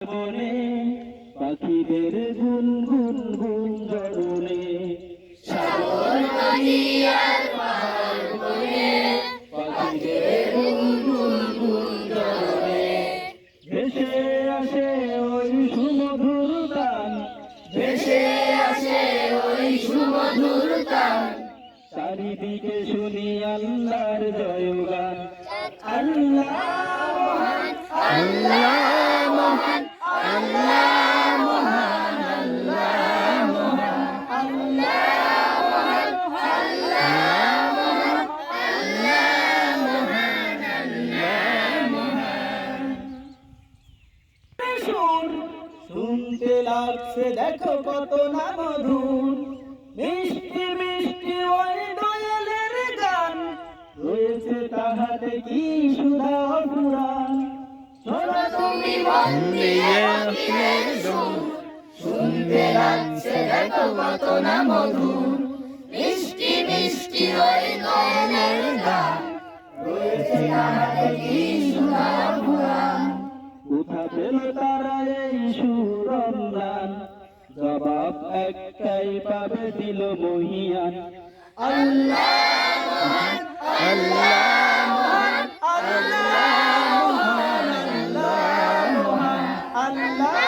বনে পাখিদের গুনগুন গুঞ্জরণে শ্রাবণ নদীর পাহাড় বনে পাখিদের গুনগুন গুঞ্জরণে ভেসে আসে ওই সুমধুর গান, ভেসে আসে ওই সুমধুর গান। চারিদিকে শুনি আল্লাহর জয়গান। আল্লাহ মহান, আল্লাহ মহান, আল্লাহ মহান, আল্লাহ মহান, আল্লাহ মহান, আল্লাহ মহান, আল্লাহ মহান, আল্লাহ মহান। সুর শুনতে লাগছে দেখো কত না মধুর, মিষ্টি মিষ্টি ওই দয়ালের গান, রয়েছে তাহাতে কি সুধা পুরাণ। শোনো তুমি মন দিয়ে পাখিদের সুর, শুনতে লাগছে দেখো কত না মধুর, মিষ্টি মিষ্টি ওই দয়ালের গান, রয়েছে তাহাতে কি সুধা পুরাণ। কোথা পেল তারা এই সুরম্লান, জবাব একটাই পাবে দিল মহিয়ান। আল্লাহ মহান, আল্লাহ মহান, আল্লাহ মহান, আল্লাহ মহান, আল্লাহ